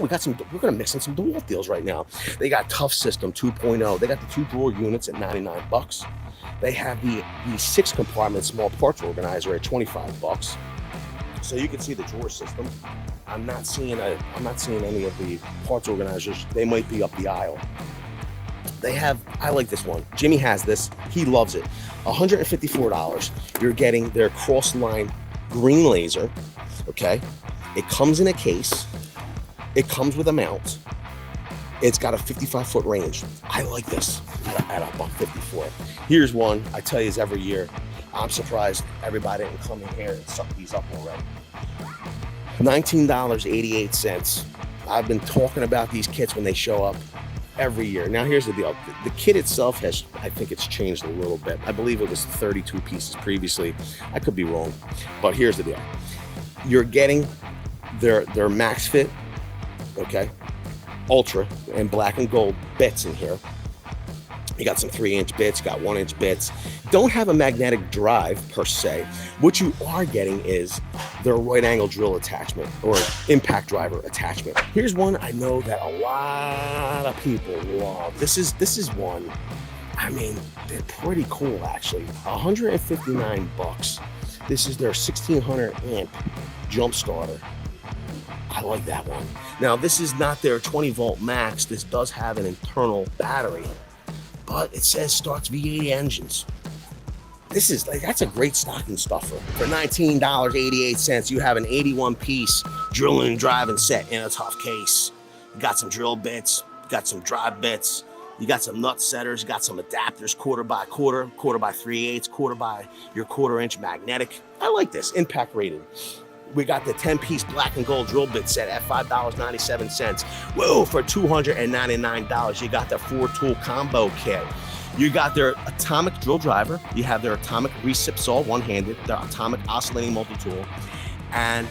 we're gonna mix in some DeWALT deals right now. They got ToughSystem 2.0. They got the 2-drawer units at 99 bucks. They have the 6-compartment small parts organizer at 25 bucks. So you can see the drawer system. I'm not seeing any of the parts organizers. They might be up the aisle. I like this one. Jimmy has this. He loves it. $154. You're getting their cross-line green laser. Okay. It comes in a case. It comes with a mount. It's got a 55-foot range. I like this at $154. Here's one I tell you is every year. I'm surprised everybody didn't come in here and suck these up already. $19.88. I've been talking about these kits when they show up every year. Now here's the deal. The kit itself I think it's changed a little bit. I believe it was 32 pieces previously. I could be wrong, but here's the deal. You're getting their MAXFIT, okay, Ultra and black and gold bits in here. You got some 3-inch bits, you got 1-inch bits. Don't have a magnetic drive per se. What you are getting is their right angle drill attachment or impact driver attachment. Here's one I know that a lot of people love. This is one, I mean, they're pretty cool actually. 159 bucks. This is their 1600 amp jump starter. I like that one. Now this is not their 20 volt max. This does have an internal battery, but it says starts V8 engines. That's a great stocking stuffer. For $19.88, you have an 81-piece drilling and driving set in a tough case. You got some drill bits, you got some drive bits, you got some nut setters, you got some adapters, quarter by 3/8, quarter by your 1/4-inch magnetic. I like this, impact rated. We got the 10-piece black and gold drill bit set at $5.97. Whoa, for $299, you got the 4-tool combo kit. You got their atomic drill driver. You have their atomic recip saw, one-handed, their atomic oscillating multi-tool. And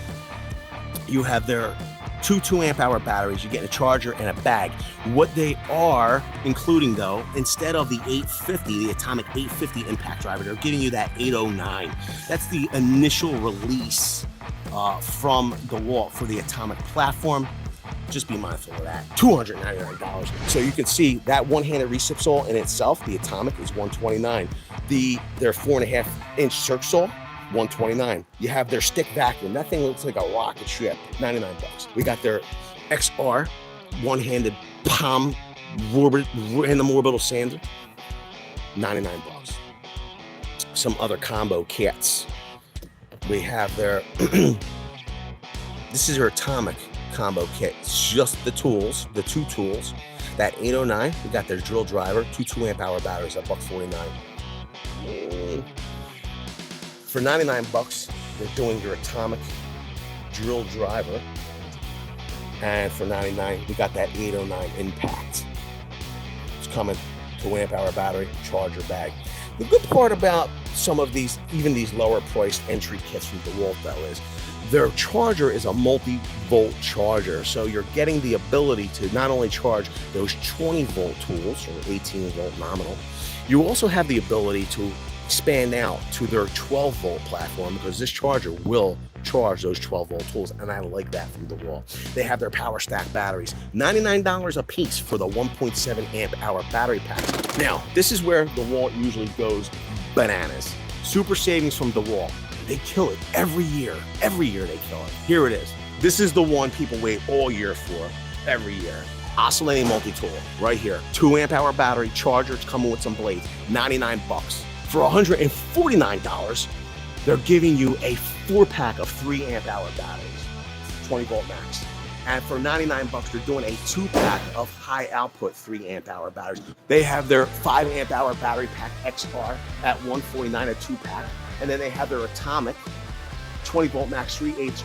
you have their 2 2-amp-hour batteries. You get a charger and a bag. What they are including, though, instead of the 850, the atomic 850 impact driver, they're giving you that 809. That's the initial release from DeWALT for the atomic platform. Just be mindful of that. $299. So you can see that one-handed recip saw in itself, the atomic, is $129. Their 4.5-inch circ saw, $129. You have their stick vacuum. That thing looks like a rocket ship, $99. We got their XR one-handed palm random orbital sander, $99. Some other combo kits. We have their this is their atomic combo kit. It's just the tools, the 2 tools. That 809, we got their drill driver, 2 2-amp-hour batteries at $149. For 99 bucks, they're doing your atomic drill driver. And for 99, we got that 809 impact. It's coming, 2-amp-hour battery, charger bag. The good part about some of these, even these lower priced entry kits from DeWALT, though, is their charger is a multi-volt charger. So you're getting the ability to not only charge those 20-volt tools, or 18-volt nominal, you also have the ability to expand out to their 12-volt platform, because this charger will charge those 12-volt tools, and I like that from DeWALT. They have their power stack batteries, $99 a piece for the 1.7 amp-hour battery pack. Now, this is where DeWALT usually goes bananas. Super savings from DeWALT. They kill it every year. Every year they kill it. Here it is. This is the one people wait all year for, every year. Oscillating multi-tool, right here. 2-amp-hour battery, charger, it's coming with some blades, 99 bucks. For $149, they're giving you a 4-pack of 3-amp-hour batteries, 20-volt max. And for 99 bucks, they're doing a 2-pack of high-output 3-amp-hour batteries. They have their 5-amp-hour battery pack XR at $149, a 2-pack. And then they have their atomic 20-volt max 3/8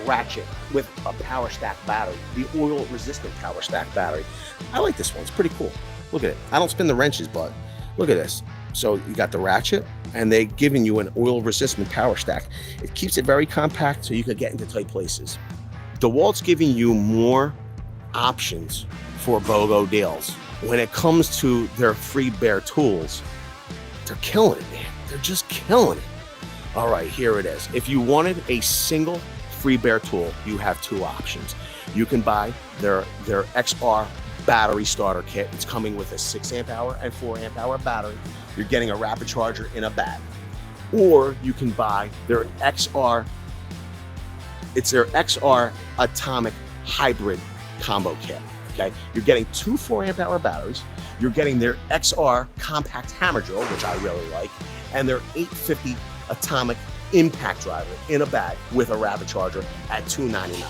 ratchet with a power stack battery, the oil-resistant power stack battery. I like this one. It's pretty cool. Look at it. I don't spin the wrenches, but look at this. So you got the ratchet, and they're giving you an oil-resistant power stack. It keeps it very compact so you can get into tight places. DeWalt's giving you more options for BOGO deals. When it comes to their free bare tools, they're killing it, man. They're just killing it. All right, here it is. If you wanted a single free bare tool, you have two options. You can buy their XR battery starter kit. It's coming with a 6 amp hour and 4 amp hour battery. You're getting a rapid charger in a bag. Or you can buy their XR, it's their XR Atomic Hybrid combo kit, okay? You're getting 2 4 amp hour batteries. You're getting their XR compact hammer drill, which I really like, and their 850 Atomic impact driver in a bag with a rapid charger at $299.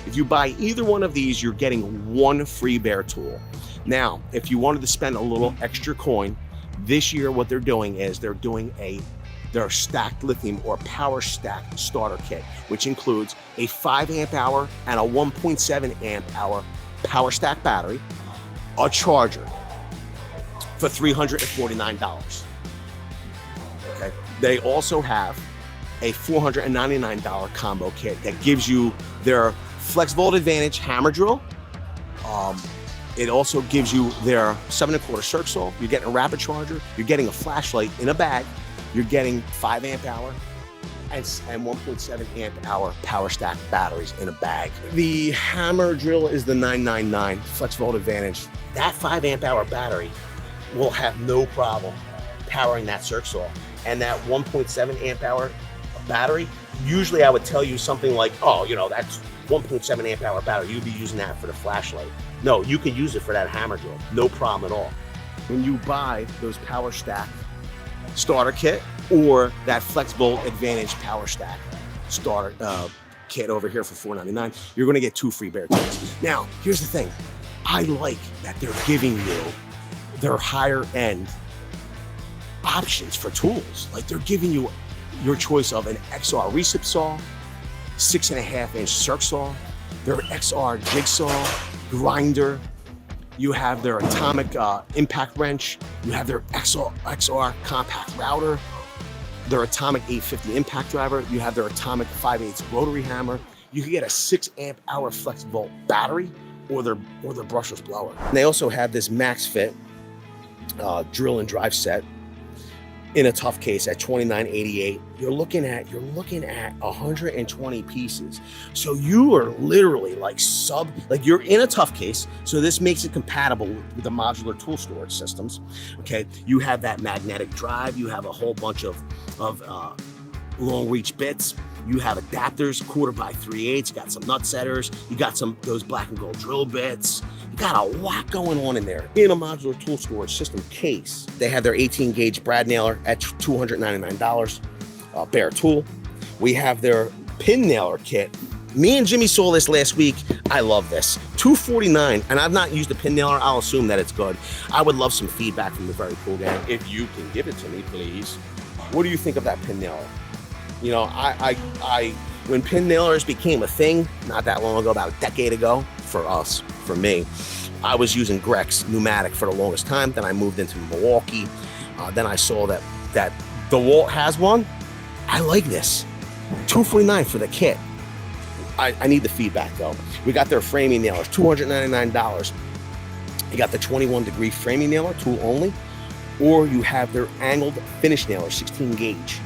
If you buy either one of these, you're getting 1 free bare tool. Now, if you wanted to spend a little extra coin, this year what they're doing is they're doing their stacked lithium or power stack starter kit, which includes a 5 amp hour and a 1.7 amp hour power stack battery, a charger for $349. Okay. They also have a $499 combo kit that gives you their FlexVolt Advantage hammer drill. It also gives you their 7 1/4 circ saw. You're getting a rapid charger. You're getting a flashlight in a bag. You're getting 5 amp hour and 1.7 amp hour power stack batteries in a bag. The hammer drill is the $999 FlexVolt Advantage. That 5 amp hour battery will have no problem powering that circ saw. And that 1.7 amp hour battery, usually I would tell you something like, oh, you know, that's 1.7 amp hour battery. You'd be using that for the flashlight. No, you can use it for that hammer drill. No problem at all. When you buy those power stack starter kit or that FlexVolt Advantage power stack starter kit over here for $499, you're gonna get 2 free bare tools. Now, here's the thing. I like that they're giving you their higher end options for tools. Like they're giving you your choice of an XR recip saw, 6.5 inch circ saw, their XR jigsaw, grinder. You have their Atomic impact wrench. You have their XR compact router, their Atomic 850 impact driver. You have their Atomic 5/8 rotary hammer. You can get a 6 amp hour FlexVolt battery or their brushless blower. And they also have this MAXFIT drill and drive set in a tough case at $29.88. You're looking at 120 pieces. So you are literally like you're in a tough case. So this makes it compatible with the modular tool storage systems. Okay, you have that magnetic drive. You have a whole bunch of long reach bits. You have adapters, 1/4 by 3/8. You got some nut setters. You got those black and gold drill bits. You got a lot going on in there in a modular tool storage system case. They have their 18 gauge brad nailer at $299, bare tool. We have their pin nailer kit. Me and Jimmy saw this last week. I love this. $249, and I've not used the pin nailer. I'll assume that it's good. I would love some feedback from the Very Cool Gang. If you can give it to me, please. What do you think of that pin nailer? You know, when pin nailers became a thing, not that long ago, about a decade ago, for me, I was using Grex pneumatic for the longest time. Then I moved into Milwaukee. Then I saw that DeWALT has one. I like this. $249 for the kit. I need the feedback though. We got their framing nailers, $299. You got the 21-degree framing nailer, tool only, or you have their angled finish nailer, 16 gauge.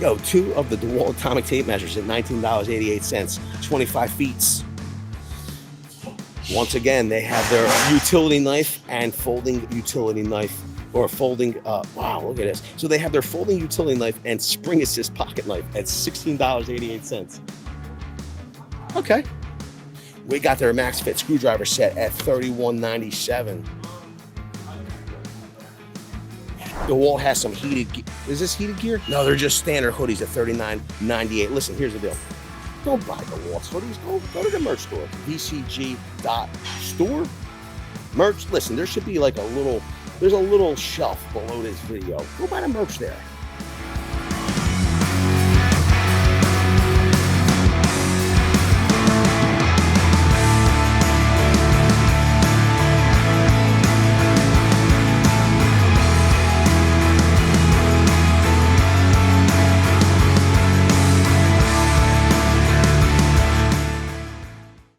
Yo, 2 of the DeWALT atomic tape measures at $19.88, 25 feet. Once again, they have their utility knife and folding utility knife, or folding, wow, look at this. So they have their folding utility knife and spring assist pocket knife at $16.88. Okay. We got their MAXFIT screwdriver set at $31.97. DeWALT has some heated, is this heated gear? No, they're just standard hoodies at $39.98. Listen, here's the deal. Don't buy DeWALT's hoodies, go to the merch store, vcg.store. Merch, listen, there should be like there's a little shelf below this video. Go buy the merch there.